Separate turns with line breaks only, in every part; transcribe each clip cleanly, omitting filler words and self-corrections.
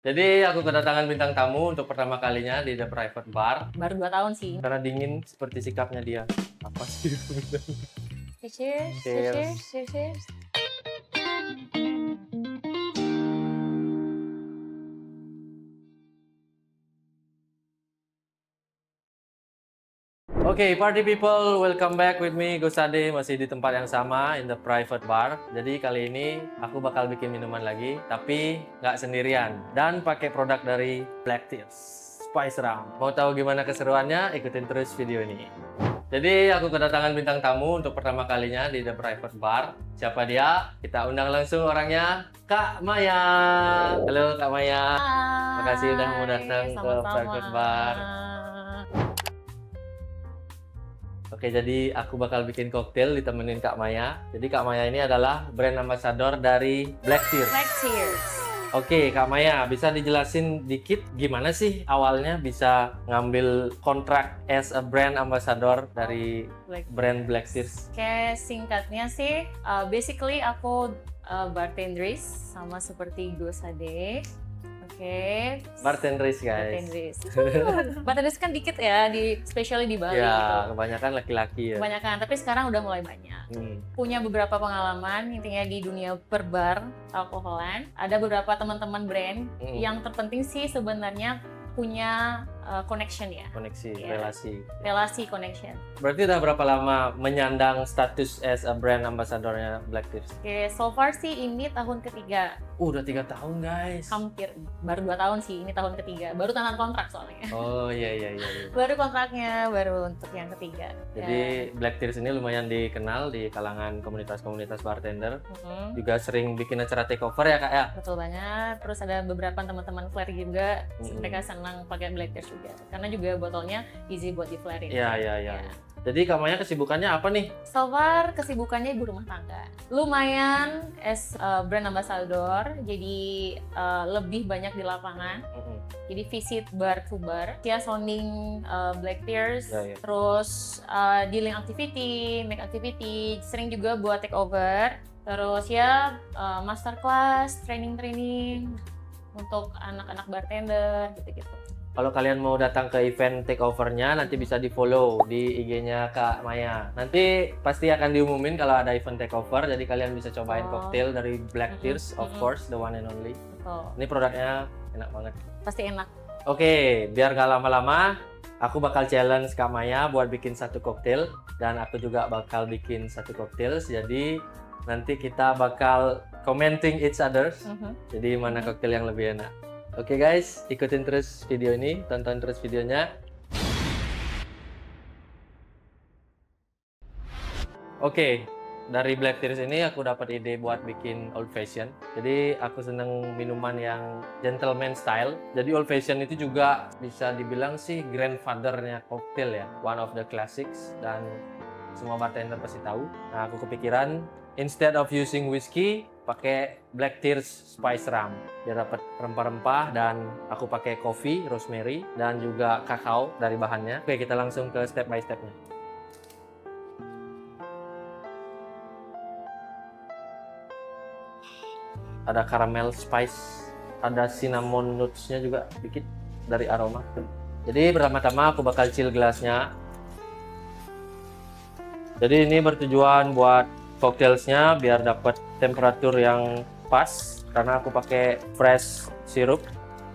Jadi aku kedatangan bintang tamu untuk pertama kalinya di The Private Bar.
Baru 2 tahun sih.
Karena dingin seperti sikapnya dia. Apa sih?
Cheers,
Cheers.
cheers, cheers, cheers.
Oke, party people, welcome back with me, Gosade, masih di tempat yang sama, in the private bar. Jadi kali ini aku bakal bikin minuman lagi, tapi nggak sendirian. Dan pakai produk dari Black Tears, Spice Rum. Mau tahu gimana keseruannya? Ikutin terus video ini. Jadi aku kedatangan bintang tamu untuk pertama kalinya di The Private Bar. Siapa dia? Kita undang langsung orangnya, Kak Maya. Halo Kak Maya. Makasih udah mau datang ke Private Bar. Oke, jadi aku bakal bikin koktail ditemenin Kak Maya. Jadi Kak Maya ini adalah brand ambassador dari Black Tears.
Black Tears.
Oke, Kak Maya, bisa dijelasin dikit gimana sih awalnya bisa ngambil kontrak as a brand ambassador dari brand Black Tears?
Kayak singkatnya sih, basically aku bartenders sama seperti Gosade. Oke.
Bartenders, guys.
Bartenders kan dikit ya, especially di Bali.
Ya,
gitu.
kebanyakan laki-laki ya.
Kebanyakan, tapi sekarang udah mulai banyak. Punya beberapa pengalaman intinya di dunia perbar alkoholan. Ada beberapa teman-teman brand yang terpenting sih sebenarnya punya connection ya.
Koneksi,
Yeah.
relasi
Connection.
Berarti udah berapa lama menyandang status as a brand ambassadornya Black Tears?
Oke, so far sih ini tahun ketiga.
Udah 3 tahun, guys.
Hampir, baru 2 tahun sih, ini tahun ketiga. Baru tanda kontrak soalnya.
Oh iya.
Baru kontraknya, baru untuk yang ketiga.
Jadi Black Tears ini lumayan dikenal di kalangan komunitas-komunitas bartender. Juga sering bikin acara takeover ya Kak ya?
Betul banget. Terus ada beberapa teman-teman flare juga. Mereka senang pakai Black Tears juga. Karena juga botolnya easy buat di flarein.
Iya. Jadi Kak Maya kesibukannya apa nih?
So far kesibukannya ibu rumah tangga. Lumayan as brand ambassador, jadi lebih banyak di lapangan. Jadi visit bar to bar, ya sounding Black Tears,
Ya.
terus dealing activity, make activity, sering juga buat take over. Terus ya masterclass, training untuk anak-anak bartender gitu-gitu.
Kalau kalian mau datang ke event takeovernya, nanti bisa di follow di IG-nya Kak Maya. Nanti pasti akan diumumin kalau ada event takeover, jadi kalian bisa cobain koktail dari Black Tears, of course, the one and only.
Betul.
Ini produknya enak banget.
Pasti enak.
Oke, biar gak lama-lama, aku bakal challenge Kak Maya buat bikin satu koktail, dan aku juga bakal bikin satu koktail. Jadi nanti kita bakal commenting each others. Jadi mana koktail yang lebih enak. Oke guys, ikutin terus video ini, tonton terus videonya. Oke, dari Black Tears ini aku dapat ide buat bikin old fashion. Jadi aku seneng minuman yang gentleman style. Jadi old fashion itu juga bisa dibilang sih grandfather-nya koktail ya. One of the classics dan semua bartender pasti tahu. Nah, aku kepikiran instead of using whiskey, pakai Black Tears Spice Rum biar dapat rempah-rempah, dan aku pakai coffee, rosemary, dan juga kakao dari bahannya. Oke, kita langsung ke step by stepnya. Ada caramel spice, ada cinnamon nuts-nya juga dikit dari aroma. Jadi pertama-tama aku bakal chill gelasnya. Jadi ini bertujuan buat cocktailsnya biar dapat temperatur yang pas, karena aku pakai fresh syrup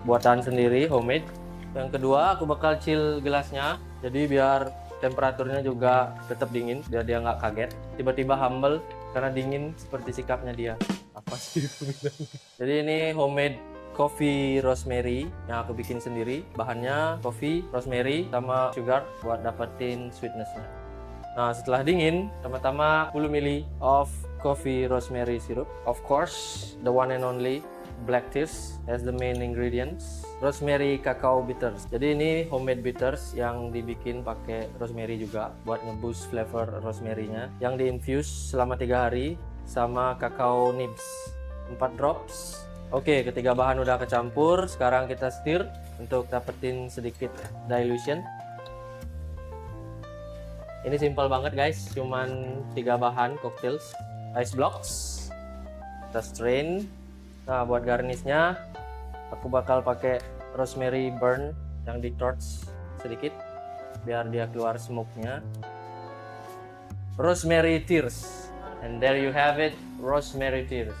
buatan sendiri, homemade. Yang kedua aku bakal chill gelasnya, jadi biar temperaturnya juga tetap dingin, biar dia nggak kaget tiba-tiba humble karena dingin seperti sikapnya dia. Apa sih? Jadi ini homemade coffee rosemary yang aku bikin sendiri. Bahannya coffee, rosemary, sama sugar buat dapetin sweetness-nya. Nah, setelah dingin, pertama 10 ml of coffee rosemary syrup. Of course, the one and only Black Tears as the main ingredients. Rosemary cacao bitters. Jadi ini homemade bitters yang dibikin pakai rosemary juga buat ngeboost flavor rosemary-nya. Yang di-infuse selama 3 hari sama cacao nibs 4 drops. Oke, ketiga bahan udah kecampur. Sekarang kita stir untuk dapetin sedikit dilution. Ini simple banget guys, cuman 3 bahan cocktails. Ice blocks, kita strain. Nah, buat garnishnya Aku bakal pakai rosemary burn yang di torch sedikit biar dia keluar smoke-nya. Rosemary tears. And there you have it, rosemary tears.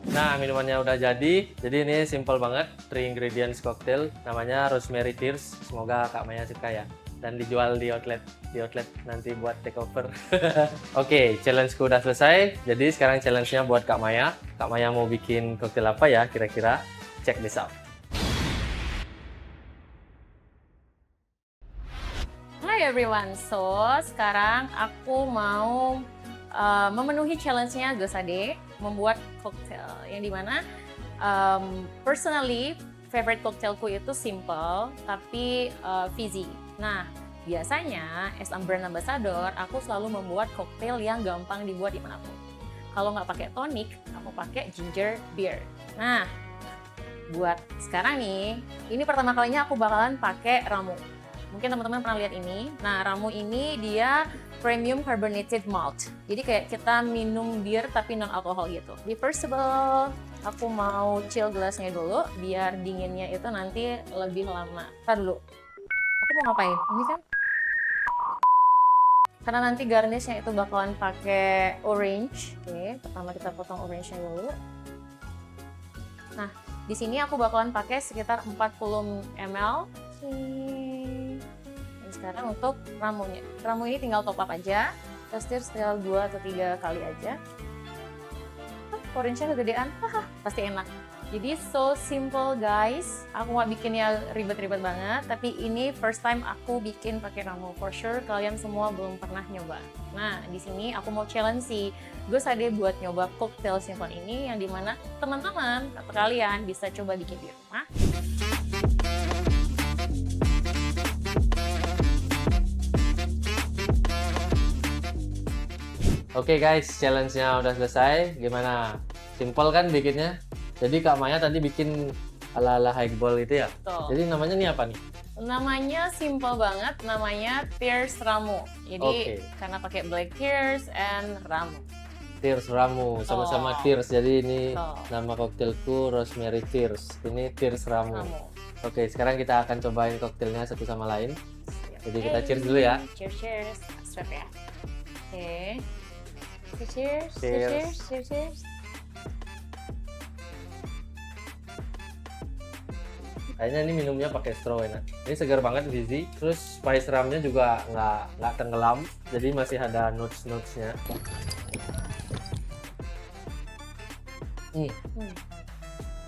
Nah, minumannya udah jadi. Jadi ini simple banget, 3 ingredients cocktail, namanya rosemary tears. Semoga Kak Maya suka ya. Dan dijual di outlet nanti buat takeover. Oke, challenge-ku udah selesai. Jadi sekarang challenge-nya buat Kak Maya. Kak Maya mau bikin cocktail apa ya kira-kira? Check this out.
Hi everyone, so sekarang aku mau memenuhi challenge-nya Gosade, membuat cocktail yang dimana personally favorite cocktailku itu simple tapi fizzy. Nah, biasanya as a brand ambassador aku selalu membuat cocktail yang gampang dibuat dimanapun. Kalau nggak pakai tonic, aku pakai ginger beer. Nah, buat sekarang nih, ini pertama kalinya aku bakalan pakai ramu. Mungkin teman-teman pernah lihat ini. Nah, ramu ini dia premium carbonated malt. Jadi kayak kita minum bir tapi non alkohol gitu. Di first of all, aku mau chill gelasnya dulu biar dinginnya itu nanti lebih lama. Ntar dulu. Aku mau ngapain? Ini kan karena nanti garnishnya itu bakalan pakai orange. Oke, pertama kita potong orange-nya dulu. Nah, di sini aku bakalan pakai sekitar 40 ml. Dan sekarang untuk ramunya. Ramu ini tinggal top up aja. Kita stir sekitar 2 atau 3 kali aja. Orange-nya kegedean. Pasti enak. Jadi so simple guys. Aku nggak bikinnya ribet-ribet banget, tapi ini first time aku bikin pakai ramu. For sure kalian semua belum pernah nyoba. Nah, di sini aku mau challenge si Gosade buat nyoba cocktail simple ini yang dimana teman-teman atau kalian bisa coba bikin di rumah.
Oke guys, challenge-nya udah selesai. Gimana? Simple kan bikinnya? Jadi Kak Maya tadi bikin ala-ala highball itu ya?
Betul.
Jadi namanya nih apa nih?
Namanya simple banget, namanya Tears Ramu. Jadi karena pakai black tears and ramu.
Tears Ramu, sama-sama Tears. Jadi ini nama koktailku Rosemary Tears. Ini Tears Ramu. Oke, sekarang kita akan cobain koktailnya satu sama lain. Jadi kita cheers dulu ya.
Cheers. Strap ya. Oke. Cheers.
Kayaknya ini minumnya pakai straw enak. Ini segar banget fizzy. Terus spice ramnya juga nggak tenggelam. Jadi masih ada notes-notesnya.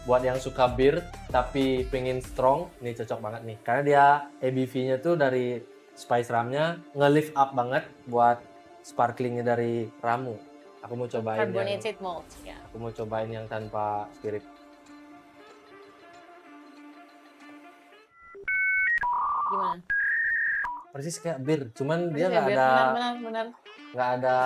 Buat yang suka bir tapi pengen strong, ini cocok banget nih. Karena dia ABV-nya tuh dari spice ramnya nge-lift up banget buat sparklingnya dari ramu. Aku mau cobain
carbonated malt ya.
Aku mau cobain yang tanpa spirit.
Gimana?
Persis kayak bir, cuman dia
Benar,
nggak ada
benar.
nggak ada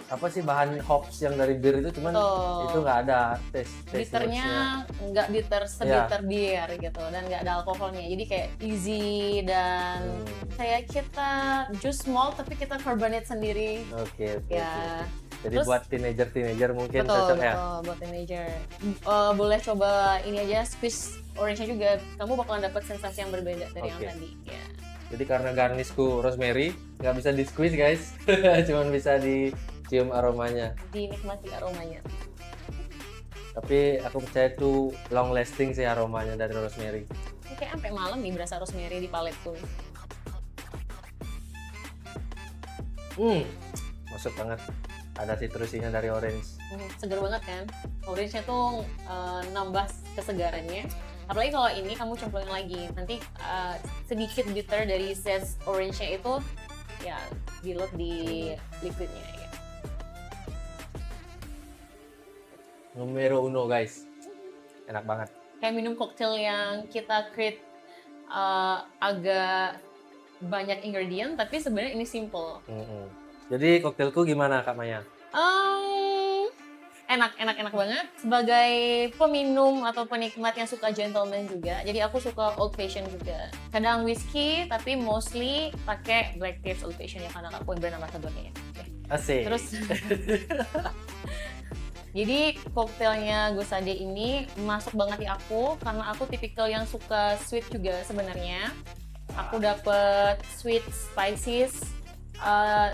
apa sih bahan hops yang dari bir itu, cuman itu nggak ada taste
bitternya nggak bitter sebitter bir gitu dan nggak ada alkoholnya, jadi kayak easy dan kayak kita jus malt tapi kita carbonate sendiri.
Oke.
Ya.
Jadi terus, buat teenager mungkin
betul,
cocok ya.
Buat teenager. Boleh coba ini aja, squeeze orange-nya juga. Kamu bakalan dapat sensasi yang berbeda dari yang tadi. Ya.
Jadi karena garnishku rosemary, nggak bisa di squeeze guys, cuman bisa dicium aromanya.
Dinikmati aromanya.
Tapi aku percaya itu long lasting sih aromanya dari rosemary.
Kayak sampai malam nih berasa rosemary di paletku.
Masuk banget. Ada citrusinya dari orange.
Segar banget kan? Orange-nya tuh nambah kesegarannya. Apalagi kalau ini kamu cemplungin lagi, nanti sedikit bitter dari zest orange-nya itu ya dilut di liquidnya ya.
Numero uno guys, enak banget.
Kayak minum cocktail yang kita create agak banyak ingredient, tapi sebenarnya ini simple.
Jadi koktailku gimana Kak Maya?
Enak banget. Sebagai peminum atau penikmat yang suka gentleman juga, jadi aku suka old fashion juga. Kadang whiskey, tapi mostly pakai black tears old fashion ya karena aku brand ambassadornya ya.
Asik.
Terus jadi koktailnya Gosade ini masuk banget di aku karena aku tipikal yang suka sweet juga sebenarnya. Aku dapet sweet spices,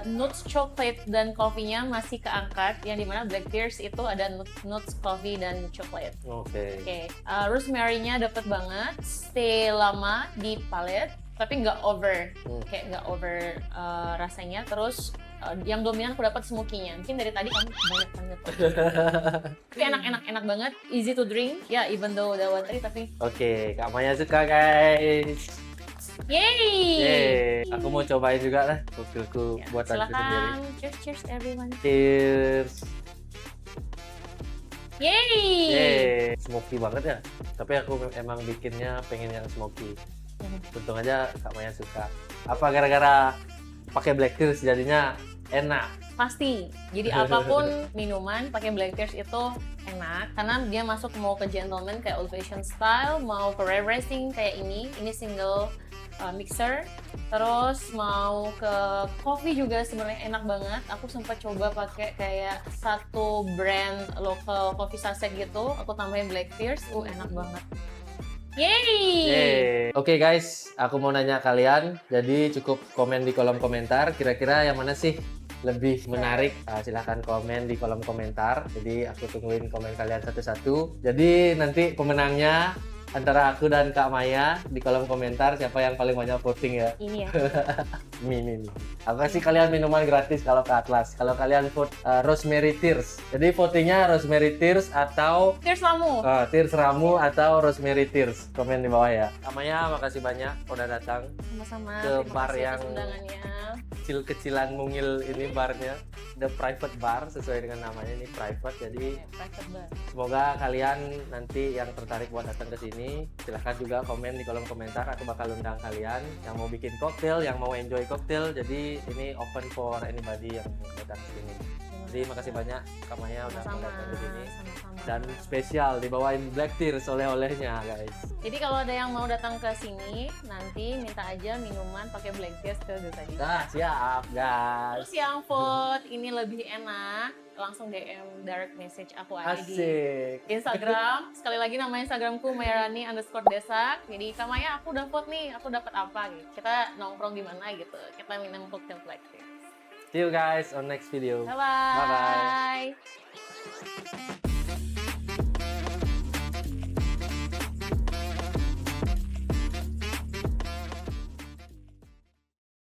nuts chocolate dan coffee-nya masih keangkat, yang dimana Black Tears itu ada nuts coffee dan chocolate.
Oke.
Oke, rosemary-nya dapet banget, stay lama di palet, tapi nggak over, kayak nggak over rasanya. Terus yang dominan aku dapat smoky-nya. Mungkin dari tadi kamu banyak banget. Tapi enak banget, easy to drink. Ya, even though udah watery tapi
Oke, Kak Maya suka guys.
yay!
Yeay, aku mau cobain juga lah koktailku
Ya,
buatanku sendiri.
silakan, cheers everyone.
Cheers.
Yay!
Yeay, smoky banget ya. Tapi aku emang bikinnya pengen yang smoky. Untung aja Kak Maya suka. Apa gara-gara pakai Black Tears jadinya enak?
Pasti. Jadi apapun minuman pakai Black Tears itu enak karena dia masuk mau ke gentleman kayak old fashion style, mau ke rare racing kayak ini single mixer. Terus mau ke coffee juga sebenarnya enak banget. Aku sempat coba pakai kayak satu brand local coffee saset gitu. Aku tambahin Black Tears, enak banget. Yeay!
Yeay. Oke guys, aku mau nanya kalian. Jadi cukup komen di kolom komentar. Kira-kira yang mana sih lebih menarik? Silahkan komen di kolom komentar. Jadi aku tungguin komen kalian satu-satu. Jadi nanti pemenangnya antara aku dan Kak Maya di kolom komentar siapa yang paling banyak voting ya.
Ini ya.
Mini. Aku kasih kalian minuman gratis kalau ke Atlas. Kalau kalian vote Rosemary Tears. Jadi votingnya Rosemary Tears atau
Tears Lamu.
Tears Ramu atau Rosemary Tears. Komen di bawah ya. Kak Maya, makasih banyak udah datang
Sama-sama.
ke
Terima
bar
kasih
yang
atas undangannya.
kecil-kecilan mungil ini barnya. The private bar sesuai dengan namanya, ini private. Jadi
Private bar.
semoga kalian nanti yang tertarik buat datang ke sini, silahkan juga komen di kolom komentar. Aku bakal undang kalian yang mau bikin koktail, yang mau enjoy koktail. Jadi ini open for anybody yang datang ke sini. Jadi makasih banyak Kak Maya udah mau datang ke sini.
Sama-sama.
Dan spesial dibawain Black Tears oleh-olehnya guys.
Jadi kalau ada yang mau datang ke sini, nanti minta aja minuman pakai Black Tears ke Gosade.
Nah, siap guys.
Terus yang vote ini lebih enak, langsung DM direct message aku aja di
Asik.
Instagram. Sekali lagi nama Instagramku mayarani_desak. Jadi Kak Maya, aku udah vote nih, aku dapat apa gitu. Kita nongkrong di mana gitu. Kita minum cocktail Black Tears.
See you guys on next video.
Bye bye.
Bye-bye.